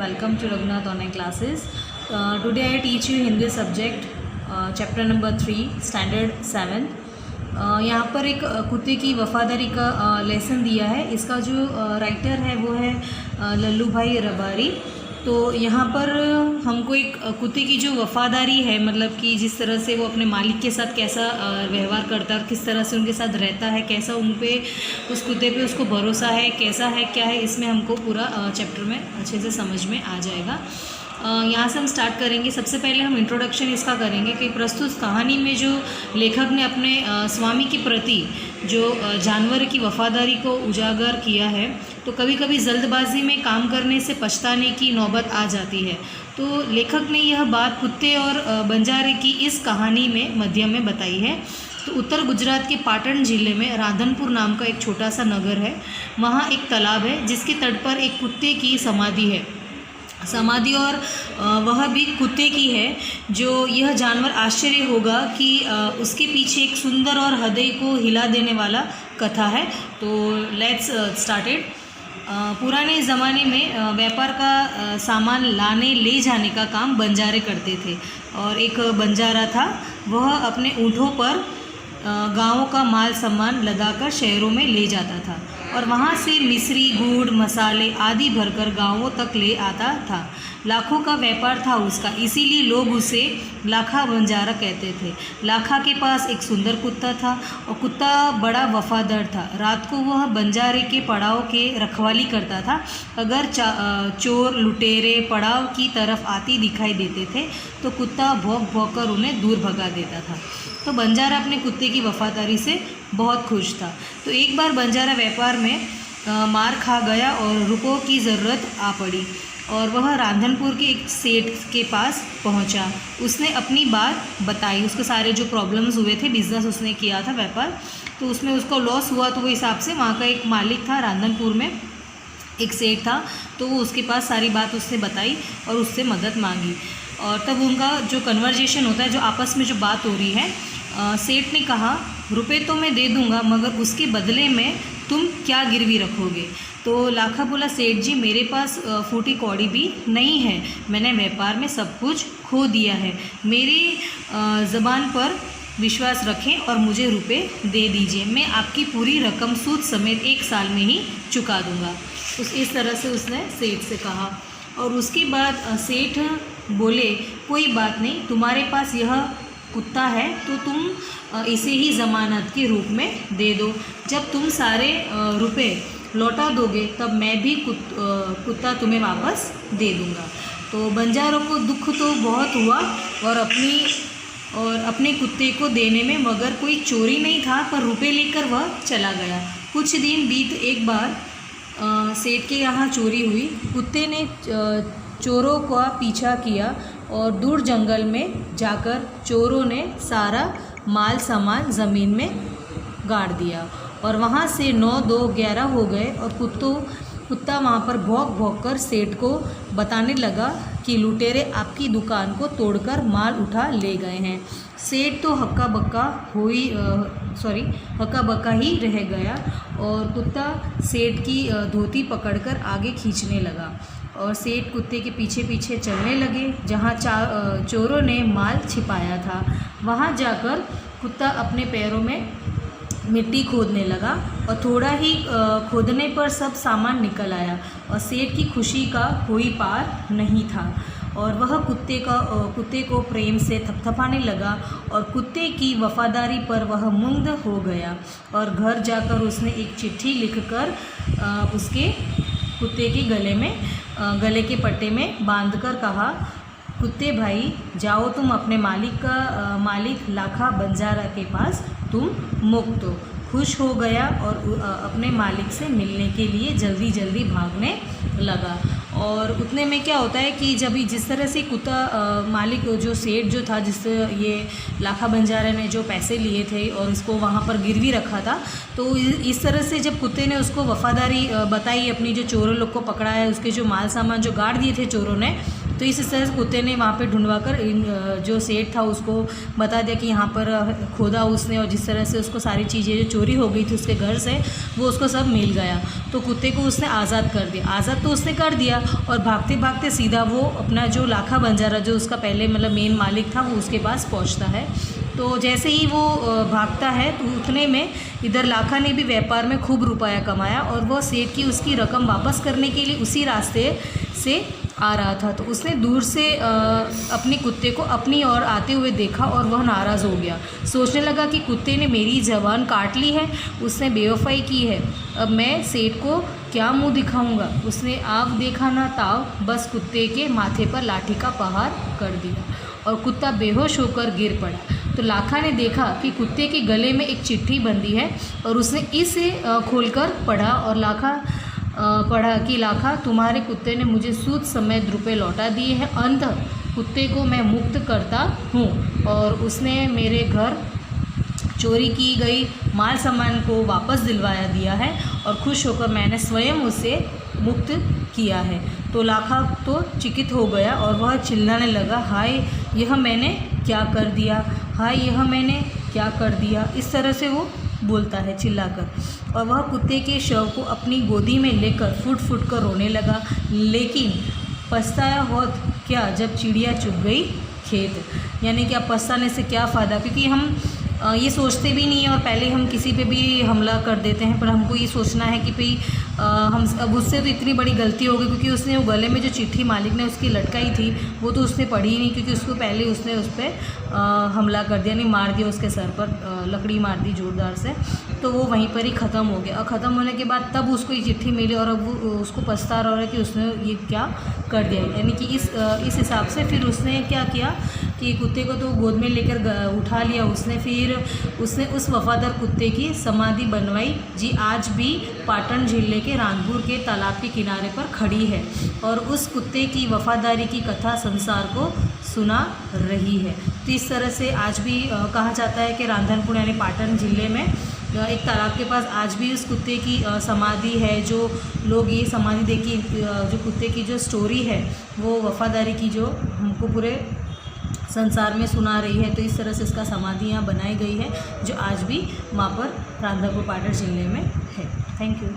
welcome to Raghunath online classes. Today I teach you Hindi subject, chapter number 3, standard 7. यहाँ पर एक कुत्ते की वफ़ादारी का लेसन दिया है। इसका जो राइटर है वो है लल्लू भाई रबारी। तो यहाँ पर हमको एक कुत्ते की जो वफ़ादारी है, मतलब कि जिस तरह से वो अपने मालिक के साथ कैसा व्यवहार करता है और किस तरह से उनके साथ रहता है, कैसा उन पे उस कुत्ते पे उसको भरोसा है, कैसा है, क्या है, इसमें हमको पूरा चैप्टर में अच्छे से समझ में आ जाएगा। यहाँ से हम स्टार्ट करेंगे। सबसे पहले हम इंट्रोडक्शन इसका करेंगे कि प्रस्तुत कहानी में जो लेखक ने अपने स्वामी के प्रति जो जानवर की वफ़ादारी को उजागर किया है, तो कभी कभी जल्दबाजी में काम करने से पछताने की नौबत आ जाती है। तो लेखक ने यह बात कुत्ते और बंजारे की इस कहानी में मध्य में बताई है। तो उत्तर गुजरात के पाटन ज़िले में राधनपुर नाम का एक छोटा सा नगर है। वहाँ एक तालाब है जिसके तट पर एक कुत्ते की समाधि है। समाधि और वह भी कुत्ते की है। जो यह जानवर आश्चर्य होगा कि उसके पीछे एक सुंदर और हृदय को हिला देने वाला कथा है। तो लेट्स स्टार्टेड। पुराने ज़माने में व्यापार का सामान लाने ले जाने का काम बंजारे करते थे। और एक बंजारा था, वह अपने ऊँटों पर गाँवों का माल सामान लदाकर शहरों में ले जाता था और वहाँ से मिश्री, गुड़, मसाले आदि भरकर गाँवों तक ले आता था। लाखों का व्यापार था उसका, इसीलिए लोग उसे लाखा बंजारा कहते थे। लाखा के पास एक सुंदर कुत्ता था और कुत्ता बड़ा वफादार था। रात को वह बंजारे के पड़ाव के रखवाली करता था। अगर चोर लुटेरे पड़ाव की तरफ आती दिखाई देते थे तो कुत्ता भौंक भौंक कर उन्हें दूर भगा देता था। तो बंजारा अपने कुत्ते की वफादारी से बहुत खुश था। तो एक बार बंजारा व्यापार में मार खा गया और रुपयों की ज़रूरत आ पड़ी और वह राधनपुर के एक सेठ के पास पहुंचा। उसने अपनी बात बताई, उसके सारे जो प्रॉब्लम्स हुए थे, बिज़नेस उसने किया था व्यापार, तो उसमें उसको लॉस हुआ। तो वो हिसाब से वहाँ का एक मालिक था, राधनपुर में एक सेठ था, तो वो उसके पास सारी बात उसने बताई और उससे मदद मांगी। और तब उनका जो कन्वर्जेशन होता है, जो आपस में जो बात हो रही है, सेठ ने कहा रुपए तो मैं दे दूंगा, मगर उसके बदले में तुम क्या गिरवी रखोगे? तो लाखा बोला, सेठ जी मेरे पास फूटी कौड़ी भी नहीं है, मैंने व्यापार में सब कुछ खो दिया है। मेरी ज़बान पर विश्वास रखें और मुझे रुपए दे दीजिए, मैं आपकी पूरी रकम सूद समेत 1 साल में ही चुका दूंगा। इस तरह से उसने सेठ से कहा। और उसके बाद सेठ बोले, कोई बात नहीं, तुम्हारे पास यह कुत्ता है तो तुम इसे ही ज़मानत के रूप में दे दो। जब तुम सारे रुपए लौटा दोगे तब मैं भी कुत्ता तुम्हें वापस दे दूंगा। तो बंजारों को दुख तो बहुत हुआ और अपने कुत्ते को देने में, मगर कोई चोरी नहीं था, पर रुपए लेकर वह चला गया। कुछ दिन बीत एक बार सेठ के यहाँ चोरी हुई। कुत्ते ने चोरों का पीछा किया और दूर जंगल में जाकर चोरों ने सारा माल सामान ज़मीन में गाड़ दिया और वहाँ से 9, 2, 11 हो गए। और कुत्ता वहाँ पर भौंक भौंक कर सेठ को बताने लगा कि लुटेरे आपकी दुकान को तोड़कर माल उठा ले गए हैं। सेठ तो हक्का बक्का ही रह गया और कुत्ता सेठ की धोती पकड़कर आगे खींचने लगा और सेठ कुत्ते के पीछे पीछे चलने लगे। जहाँ चोरों ने माल छिपाया था, वहाँ जाकर कुत्ता अपने पैरों में मिट्टी खोदने लगा और थोड़ा ही खोदने पर सब सामान निकल आया और सेठ की खुशी का कोई पार नहीं था। और वह कुत्ते को प्रेम से थपथपाने लगा और कुत्ते की वफादारी पर वह मुग्ध हो गया। और घर जाकर उसने एक चिट्ठी लिखकर उसके कुत्ते के गले के पट्टे में बांधकर कहा, कुत्ते भाई जाओ, तुम अपने मालिक लाखा बंजारा के पास तुम मुक्त हो। खुश हो गया और अपने मालिक से मिलने के लिए जल्दी जल्दी भागने लगा। और उतने में क्या होता है कि जब जिस तरह से कुत्ता मालिक जो सेठ जो था, जिससे ये लाखा बंजारा ने जो पैसे लिए थे और उसको वहाँ पर गिरवी रखा था, तो इस तरह से जब कुत्ते ने उसको वफ़ादारी बताई, अपनी जो चोरों लोग को पकड़ा है, उसके जो माल सामान जो गाड़ दिए थे चोरों ने, तो इस तरह से कुत्ते ने वहाँ पे ढूंढवा कर जो सेठ था उसको बता दिया कि यहाँ पर खोदा उसने, और जिस तरह से उसको सारी चीज़ें जो चोरी हो गई थी उसके घर से वो उसको सब मिल गया। तो कुत्ते को उसने आज़ाद कर दिया। आज़ाद तो उसने कर दिया और भागते भागते सीधा वो अपना जो लाखा बंजारा जो उसका पहले मतलब मेन मालिक था वो उसके पास पहुँचता है। तो जैसे ही वो भागता है तो उतने में इधर लाखा ने भी व्यापार में खूब रुपया कमाया और वह सेठ की उसकी रकम वापस करने के लिए उसी रास्ते से आ रहा था। तो उसने दूर से अपने कुत्ते को अपनी ओर आते हुए देखा और वह नाराज़ हो गया। सोचने लगा कि कुत्ते ने मेरी ज़बान काट ली है, उसने बेवफाई की है, अब मैं सेठ को क्या मुंह दिखाऊंगा। उसने आग देखा ना ताव, बस कुत्ते के माथे पर लाठी का प्रहार कर दिया और कुत्ता बेहोश होकर गिर पड़ा। तो लाखा ने देखा कि कुत्ते के गले में एक चिट्ठी बंधी है और उसने इसे खोलकर पढ़ा और पढ़ा कि लाखा, तुम्हारे कुत्ते ने मुझे सूद समेत रुपए लौटा दिए हैं, अंततः कुत्ते को मैं मुक्त करता हूँ और उसने मेरे घर चोरी की गई माल सामान को वापस दिलवाया दिया है और खुश होकर मैंने स्वयं उसे मुक्त किया है। तो लाखा तो चकित हो गया और वह चिल्लाने लगा, हाय यह मैंने क्या कर दिया, हाय यह मैंने क्या कर दिया। इस तरह से वो बोलता है चिल्लाकर और वह कुत्ते के शव को अपनी गोदी में लेकर फुट फुट कर रोने लगा। लेकिन पछताया होत क्या जब चिड़िया चुग गई खेत, यानी कि अब पछताने से क्या फ़ायदा, क्योंकि हम ये सोचते भी नहीं है और पहले हम किसी पे भी हमला कर देते हैं, पर हमको ये सोचना है कि भाई हम अब उससे तो इतनी बड़ी गलती हो गई क्योंकि उसने वो गले में जो चिट्ठी मालिक ने उसकी लटकाई थी वो तो उसने पढ़ी ही नहीं, क्योंकि उसको पहले उसने उस पर हमला कर दिया, नहीं मार दिया, उसके सर पर लकड़ी मार दी जोरदार से, तो वो वहीं पर ही ख़त्म हो गया। और ख़त्म होने के बाद तब उसको ये चिट्ठी मिली और अब वो उसको पछता रहा है कि उसने ये क्या कर दिया। यानी कि इस हिसाब से फिर उसने क्या किया कि कुत्ते को तो गोद में लेकर उठा लिया उसने, फिर उसने उस वफादार कुत्ते की समाधि बनवाई जी आज भी पाटन जिले के रानपुर के तालाब के किनारे पर खड़ी है और उस कुत्ते की वफादारी की कथा संसार को सुना रही है। तो इस तरह से आज भी कहा जाता है कि रांधनपुर यानी पाटन जिले में एक तालाब के पास आज भी उस कुत्ते की समाधि है। जो लोग ये समाधि देखी जो कुत्ते की जो स्टोरी है वो वफादारी की जो हमको पूरे संसार में सुना रही है, तो इस तरह से इसका समाधि यहाँ बनाई गई है जो आज भी वहाँ पर रांधनपुर पाटन जिले में है। Thank you.